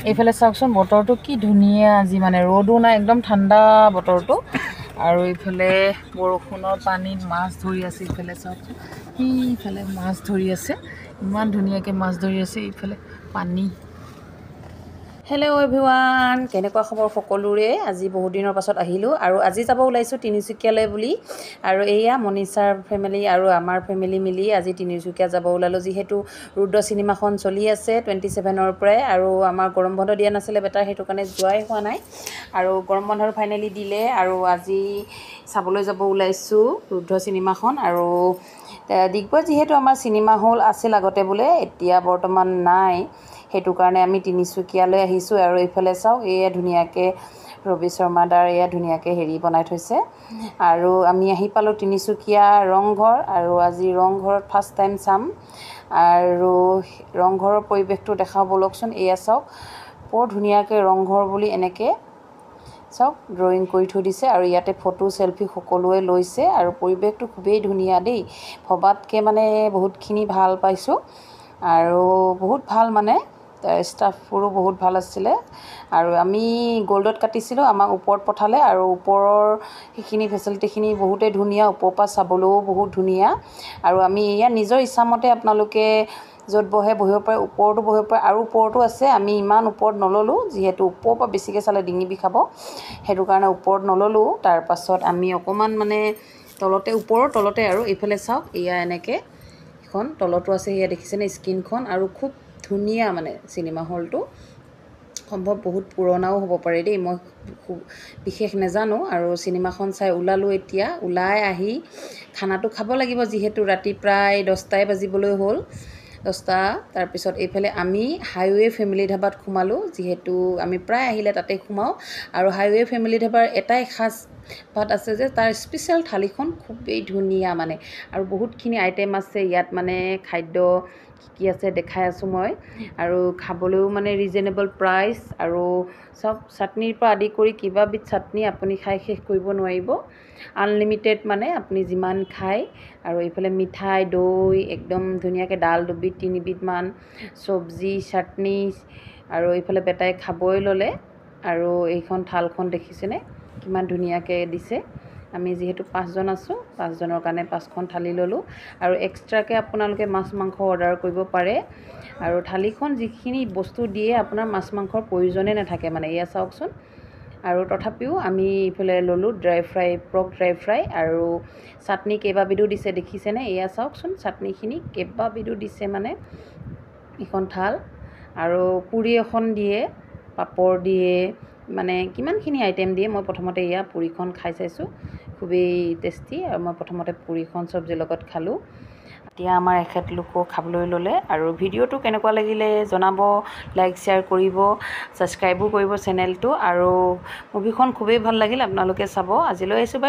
এইফালে চাওকচোন বতৰটো কি ধুনীয়া আজি মানে ৰ'দো নাই একদম ঠাণ্ডা বতৰটো আৰু এইফালে বৰষুণৰ পানীত মাছ ধৰি আছে এইফালে চাওকচোন ইফালে মাছ ধৰি আছে ইমান ধুনীয়াকৈ মাছ ধৰি আছে এইফালে পানী হেল্ল' এভৰিৱান কেনেকুৱা খবৰ সকলোৰে আজি বহুত দিনৰ পাছত আহিলোঁ আৰু আজি যাব ওলাইছোঁ তিনিচুকীয়ালৈ বুলি আৰু এয়া মনীষাৰ ফেমিলি আৰু আমাৰ ফেমিলি মিলি আজি তিনিচুকীয়া যাব ওলালোঁ যিহেতু ৰুদ্ৰ চিনেমাখন চলি আছে 27ৰ পৰাই আৰু আমাৰ গৰম বন্ধ দিয়া নাছিলে বেটাৰ সেইটো কাৰণে যোৱাই হোৱা নাই আৰু গৰম বন্ধৰ ফাইনেলি দিলে আৰু আজি চাবলৈ যাব ওলাইছোঁ ৰুদ্ৰ চিনেমাখন আৰু ডিগবৈ যিহেতু আমাৰ চিনেমা হল আছিল আগতে বোলে এতিয়া বৰ্তমান নাই সেইটো কাৰণে আমি তিনিচুকীয়ালৈ আহিছোঁ আৰু এইফালে চাওক এয়া ধুনীয়াকৈ ৰবি শৰ্মা দাৰ এয়া ধুনীয়াকৈ হেৰি বনাই থৈছে আৰু আমি আহি পালোঁ তিনিচুকীয়া ৰংঘৰ আৰু আজি ৰংঘৰত ফাৰ্ষ্ট টাইম চাম আৰু ৰংঘৰৰ পৰিৱেশটো দেখাওঁ ব'লকচোন এয়া চাওক বৰ ধুনীয়াকৈ ৰংঘৰ বুলি এনেকৈ চাওক ড্ৰয়িং কৰি থৈ দিছে আৰু ইয়াতে ফটো চেলফি সকলোৱে লৈছে আৰু পৰিৱেশটো খুবেই ধুনীয়া দেই ভবাতকৈ মানে বহুতখিনি ভাল পাইছোঁ আৰু বহুত ভাল মানে ষ্টাফবোৰো বহুত ভাল আছিলে আৰু আমি গ'ল্ডত কাটিছিলোঁ আমাক ওপৰত পঠালে আৰু ওপৰৰ সেইখিনি ফেচিলিটিখিনি বহুতেই ধুনীয়া ওপৰৰ পৰা চাবলৈও বহুত ধুনীয়া আৰু আমি ইয়াত নিজৰ ইচ্ছামতে আপোনালোকে য'ত বহে বহিব পাৰে ওপৰতো বহিব পাৰে আৰু ওপৰতো আছে আমি ইমান ওপৰত নল'লোঁ যিহেতু ওপৰৰ পৰা বেছিকৈ চালে ডিঙি বিষাব সেইটো কাৰণে ওপৰত নল'লোঁ তাৰপাছত আমি অকণমান মানে তলতে ওপৰৰ তলতে আৰু এইফালে চাওক এয়া এনেকৈ এখন তলতো আছে সেয়া দেখিছেনে স্ক্ৰীণখন আৰু খুব ধুনীয়া মানে চিনেমা হলটো সম্ভৱ বহুত পুৰণাও হ'ব পাৰে দেই মই বিশেষ নাজানো আৰু চিনেমাখন চাই ওলালোঁ এতিয়া ওলাই আহি খানাটো খাব লাগিব যিহেতু ৰাতি প্ৰায় 10টাই বাজিবলৈ হ'ল 10টা তাৰপিছত এইফালে আমি হাইৱে ফেমিলি ধাবাত সোমালোঁ যিহেতু আমি প্ৰায় আহিলে তাতে সোমাওঁ আৰু হাইৱে ফেমিলি ধাবাৰ এটাই খাচ ভাত আছে যে তাৰ স্পেচিয়েল থালিখন খুবেই ধুনীয়া মানে আৰু বহুতখিনি আইটেম আছে ইয়াত মানে খাদ্য কি আছে দেখাই আছোঁ মই আৰু খাবলৈও মানে ৰিজনেবল প্ৰাইচ আৰু চব চাটনিৰ পৰা আদি কৰি কিবাবিধ চাটনি আপুনি খাই শেষ কৰিব নোৱাৰিব আনলিমিটেড মানে আপুনি যিমান খায় আৰু এইফালে মিঠাই দৈ একদম ধুনীয়াকৈ ডাল দুবিধ তিনিবিধমান চব্জি চাটনি আৰু এইফালে বেটাই খাবই ল'লে আৰু এইখন থালখন দেখিছেনে কিমান ধুনীয়াকৈ দিছে আমি যিহেতু 5জন আছোঁ 5জনৰ কাৰণে 5খন থালি ল'লোঁ আৰু এক্সট্ৰাকৈ আপোনালোকে মাছ মাংস অৰ্ডাৰ কৰিব পাৰে আৰু থালিখন যিখিনি বস্তু দিয়ে আপোনাৰ মাছ মাংসৰ প্ৰয়োজনেই নাথাকে মানে এয়া চাওকচোন আৰু তথাপিও আমি এইফালে ল'লোঁ dry fry pork dry fry আৰু চাটনি কেইবাবিধো দিছে দেখিছেনে এয়া চাওকচোন চাটনিখিনি কেইবাবিধো দিছে মানে এখন থাল আৰু পুৰি এখন দিয়ে পাপৰ দিয়ে মানে কিমানখিনি আইটেম দিয়ে মই প্ৰথমতে এয়া পুৰিখন খাই চাইছোঁ খুবেই টেষ্টি আৰু মই প্ৰথমতে পুৰিখন চব্জিৰ লগত খালোঁ এতিয়া আমাৰ এখেতলোকো খাবলৈ ল'লে আৰু ভিডিঅ'টো কেনেকুৱা লাগিলে জনাব লাইক শ্বেয়াৰ কৰিব ছাবস্ক্ৰাইবো কৰিব চেনেলটো আৰু মুভিখন খুবেই ভাল লাগিল আপোনালোকে চাব আজিলৈ আহিছোঁ বাই